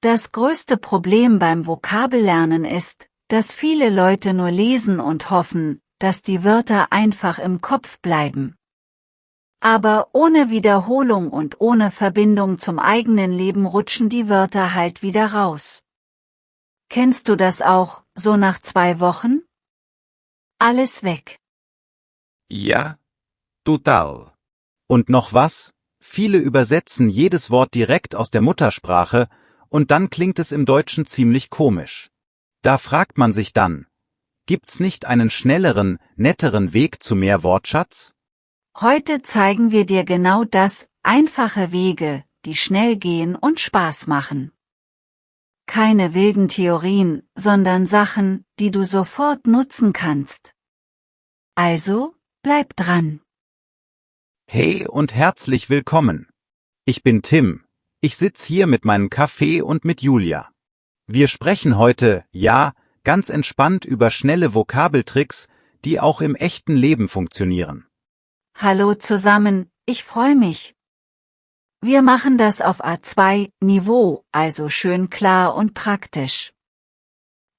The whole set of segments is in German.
Das größte Problem beim Vokabellernen ist, dass viele Leute nur lesen und hoffen, dass die Wörter einfach im Kopf bleiben. Aber ohne Wiederholung und ohne Verbindung zum eigenen Leben rutschen die Wörter halt wieder raus. Kennst du das auch, so nach 2 Wochen? Alles weg. Ja, total. Und noch was? Viele übersetzen jedes Wort direkt aus der Muttersprache und dann klingt es im Deutschen ziemlich komisch. Da fragt man sich dann, gibt's nicht einen schnelleren, netteren Weg zu mehr Wortschatz? Heute zeigen wir dir genau das, einfache Wege, die schnell gehen und Spaß machen. Keine wilden Theorien, sondern Sachen, die du sofort nutzen kannst. Also, bleib dran. Hey und herzlich willkommen. Ich bin Tim. Ich sitz hier mit meinem Kaffee und mit Julia. Wir sprechen heute, ja, ganz entspannt über schnelle Vokabeltricks, die auch im echten Leben funktionieren. Hallo zusammen, ich freue mich. Wir machen das auf A2-Niveau, also schön klar und praktisch.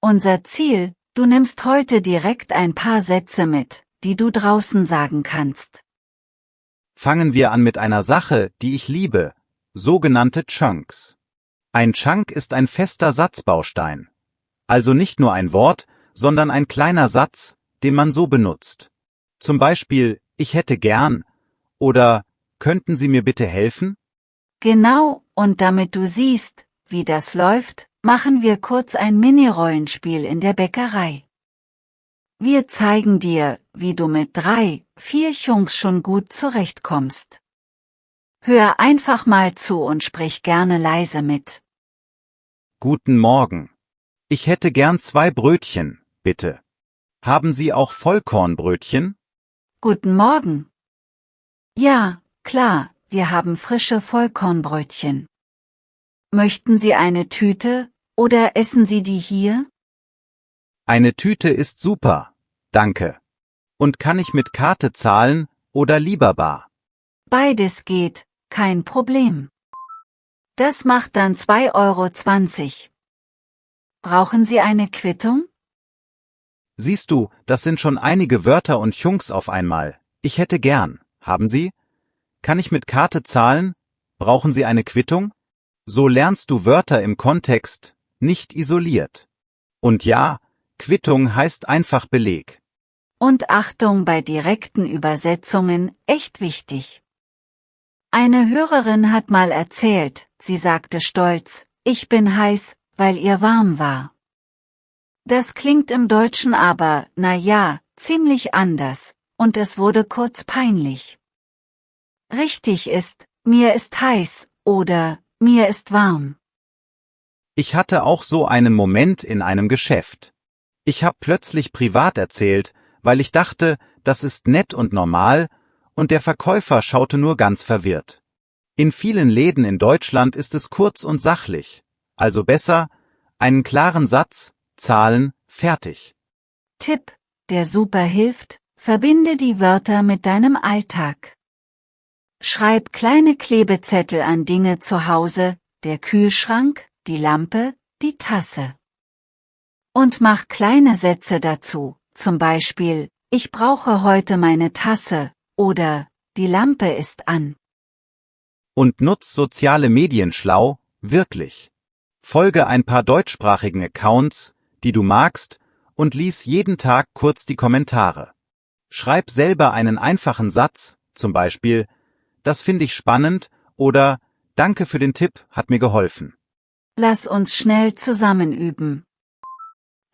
Unser Ziel, du nimmst heute direkt ein paar Sätze mit, die du draußen sagen kannst. Fangen wir an mit einer Sache, die ich liebe, sogenannte Chunks. Ein Chunk ist ein fester Satzbaustein. Also nicht nur ein Wort, sondern ein kleiner Satz, den man so benutzt. Zum Beispiel, ich hätte gern oder könnten Sie mir bitte helfen? Genau, und damit du siehst, wie das läuft, machen wir kurz ein Mini-Rollenspiel in der Bäckerei. Wir zeigen dir, wie du mit 3, 4 Chunks schon gut zurechtkommst. Hör einfach mal zu und sprich gerne leise mit. Guten Morgen. Ich hätte gern 2 Brötchen, bitte. Haben Sie auch Vollkornbrötchen? Guten Morgen. Ja, klar, wir haben frische Vollkornbrötchen. Möchten Sie eine Tüte, oder essen Sie die hier? Eine Tüte ist super, danke. Und kann ich mit Karte zahlen oder lieber bar? Beides geht, kein Problem. Das macht dann 2,20 €. Brauchen Sie eine Quittung? Siehst du, das sind schon einige Wörter und Chunks auf einmal. Ich hätte gern. Haben Sie? Kann ich mit Karte zahlen? Brauchen Sie eine Quittung? So lernst du Wörter im Kontext, nicht isoliert. Und ja, Quittung heißt einfach Beleg. Und Achtung bei direkten Übersetzungen, echt wichtig. Eine Hörerin hat mal erzählt, sie sagte stolz, ich bin heiß, weil ihr warm war. Das klingt im Deutschen aber, na ja, ziemlich anders, und es wurde kurz peinlich. Richtig ist, mir ist heiß, oder, mir ist warm. Ich hatte auch so einen Moment in einem Geschäft. Ich habe plötzlich privat erzählt, weil ich dachte, das ist nett und normal, und der Verkäufer schaute nur ganz verwirrt. In vielen Läden in Deutschland ist es kurz und sachlich, also besser, einen klaren Satz, Zahlen, fertig. Tipp, der super hilft, verbinde die Wörter mit deinem Alltag. Schreib kleine Klebezettel an Dinge zu Hause, der Kühlschrank, die Lampe, die Tasse. Und mach kleine Sätze dazu, zum Beispiel, ich brauche heute meine Tasse, oder, die Lampe ist an. Und nutz soziale Medien schlau, wirklich. Folge ein paar deutschsprachigen Accounts, die du magst, und lies jeden Tag kurz die Kommentare. Schreib selber einen einfachen Satz, zum Beispiel, das finde ich spannend, oder, danke für den Tipp, hat mir geholfen. Lass uns schnell zusammen üben.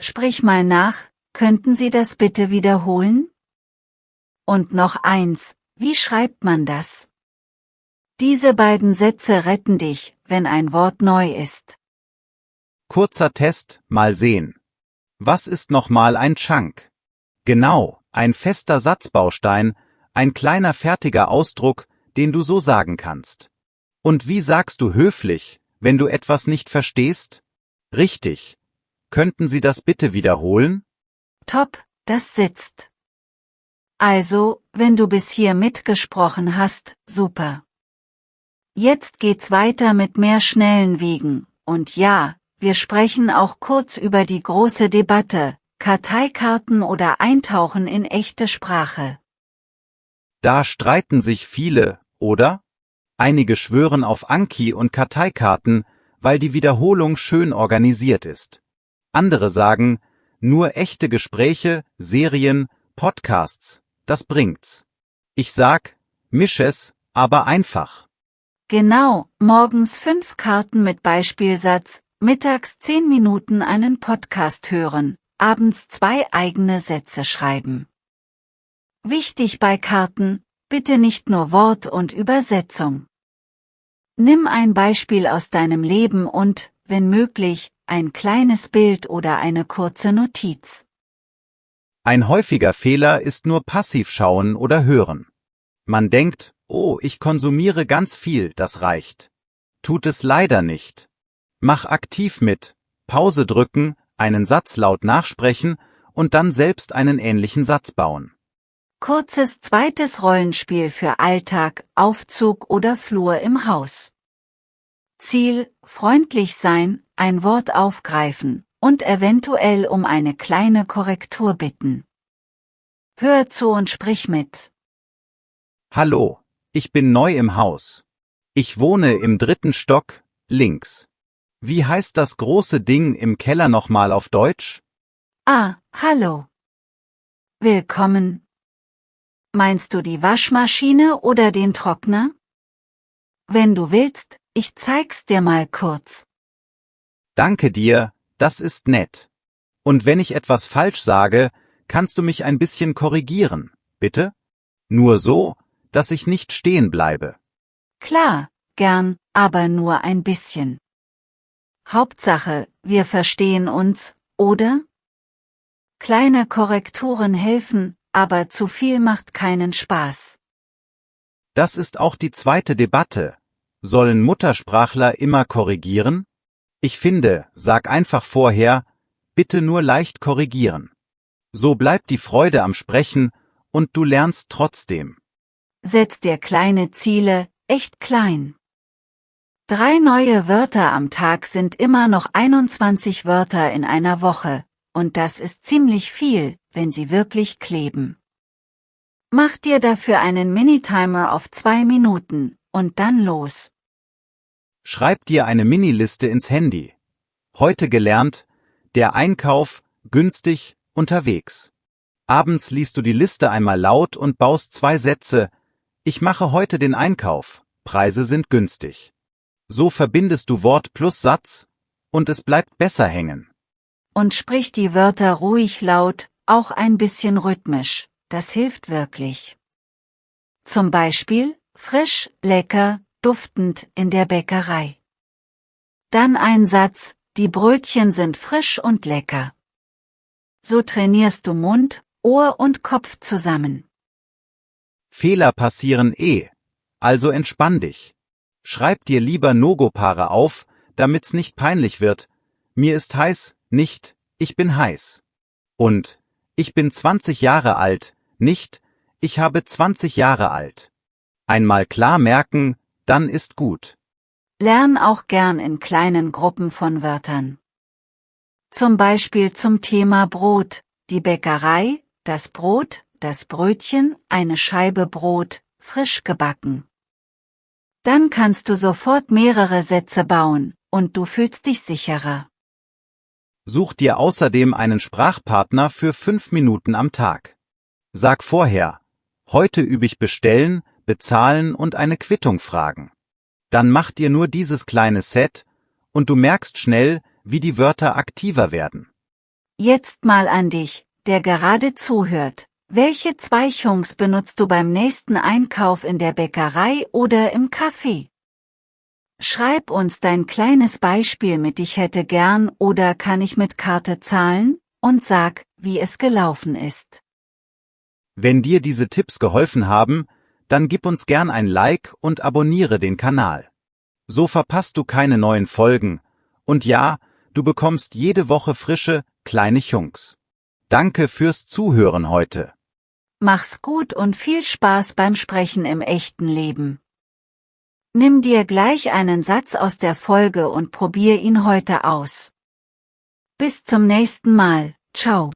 Sprich mal nach, könnten Sie das bitte wiederholen? Und noch eins, wie schreibt man das? Diese beiden Sätze retten dich, wenn ein Wort neu ist. Kurzer Test, mal sehen. Was ist nochmal ein Chunk? Genau, ein fester Satzbaustein, ein kleiner fertiger Ausdruck, den du so sagen kannst. Und wie sagst du höflich, wenn du etwas nicht verstehst? Richtig. Könnten Sie das bitte wiederholen? Top, das sitzt. Also, wenn du bis hier mitgesprochen hast, super. Jetzt geht's weiter mit mehr schnellen Wegen, Und ja, wir sprechen auch kurz über die große Debatte, Karteikarten oder Eintauchen in echte Sprache. Da streiten sich viele, oder? Einige schwören auf Anki und Karteikarten, weil die Wiederholung schön organisiert ist. Andere sagen, nur echte Gespräche, Serien, Podcasts, das bringt's. Ich sag, misch es, aber einfach. Genau, morgens 5 Karten mit Beispielsatz, mittags 10 Minuten einen Podcast hören, abends 2 eigene Sätze schreiben. Wichtig bei Karten, bitte nicht nur Wort und Übersetzung. Nimm ein Beispiel aus deinem Leben und, wenn möglich, ein kleines Bild oder eine kurze Notiz. Ein häufiger Fehler ist nur passiv schauen oder hören. Man denkt, oh, ich konsumiere ganz viel, das reicht. Tut es leider nicht. Mach aktiv mit, Pause drücken, einen Satz laut nachsprechen und dann selbst einen ähnlichen Satz bauen. Kurzes zweites Rollenspiel für Alltag, Aufzug oder Flur im Haus. Ziel, freundlich sein, ein Wort aufgreifen und eventuell um eine kleine Korrektur bitten. Hör zu und sprich mit. Hallo, ich bin neu im Haus. Ich wohne im 3. Stock, links. Wie heißt das große Ding im Keller nochmal auf Deutsch? Ah, hallo. Willkommen. Meinst du die Waschmaschine oder den Trockner? Wenn du willst, ich zeig's dir mal kurz. Danke dir, das ist nett. Und wenn ich etwas falsch sage, kannst du mich ein bisschen korrigieren, bitte? Nur so, dass ich nicht stehen bleibe. Klar, gern, aber nur ein bisschen. Hauptsache, wir verstehen uns, oder? Kleine Korrekturen helfen, aber zu viel macht keinen Spaß. Das ist auch die zweite Debatte. Sollen Muttersprachler immer korrigieren? Ich finde, sag einfach vorher, bitte nur leicht korrigieren. So bleibt die Freude am Sprechen und du lernst trotzdem. Setz dir kleine Ziele, echt klein. 3 neue Wörter am Tag sind immer noch 21 Wörter in einer Woche, und das ist ziemlich viel, wenn sie wirklich kleben. Mach dir dafür einen Minitimer auf 2 Minuten, und dann los. Schreib dir eine Miniliste ins Handy. Heute gelernt, der Einkauf, günstig, unterwegs. Abends liest du die Liste einmal laut und baust 2 Sätze. Ich mache heute den Einkauf, Preise sind günstig. So verbindest du Wort plus Satz, und es bleibt besser hängen. Und sprich die Wörter ruhig laut, auch ein bisschen rhythmisch, das hilft wirklich. Zum Beispiel, frisch, lecker, duftend in der Bäckerei. Dann ein Satz, die Brötchen sind frisch und lecker. So trainierst du Mund, Ohr und Kopf zusammen. Fehler passieren also entspann dich. Schreib dir lieber No-Go-Paare auf, damit's nicht peinlich wird. Mir ist heiß, nicht, ich bin heiß. Und, ich bin 20 Jahre alt, nicht, ich habe 20 Jahre alt. Einmal klar merken, dann ist gut. Lern auch gern in kleinen Gruppen von Wörtern. Zum Beispiel zum Thema Brot, die Bäckerei, das Brot, das Brötchen, eine Scheibe Brot, frisch gebacken. Dann kannst du sofort mehrere Sätze bauen, und du fühlst dich sicherer. Such dir außerdem einen Sprachpartner für 5 Minuten am Tag. Sag vorher, heute übe ich bestellen, bezahlen und eine Quittung fragen. Dann mach dir nur dieses kleine Set, und du merkst schnell, wie die Wörter aktiver werden. Jetzt mal an dich, der gerade zuhört. Welche 2 Chunks benutzt du beim nächsten Einkauf in der Bäckerei oder im Café? Schreib uns dein kleines Beispiel mit Ich hätte gern oder kann ich mit Karte zahlen und sag, wie es gelaufen ist. Wenn dir diese Tipps geholfen haben, dann gib uns gern ein Like und abonniere den Kanal. So verpasst du keine neuen Folgen. Und ja, du bekommst jede Woche frische, kleine Chunks. Danke fürs Zuhören heute. Mach's gut und viel Spaß beim Sprechen im echten Leben. Nimm dir gleich einen Satz aus der Folge und probier ihn heute aus. Bis zum nächsten Mal, ciao.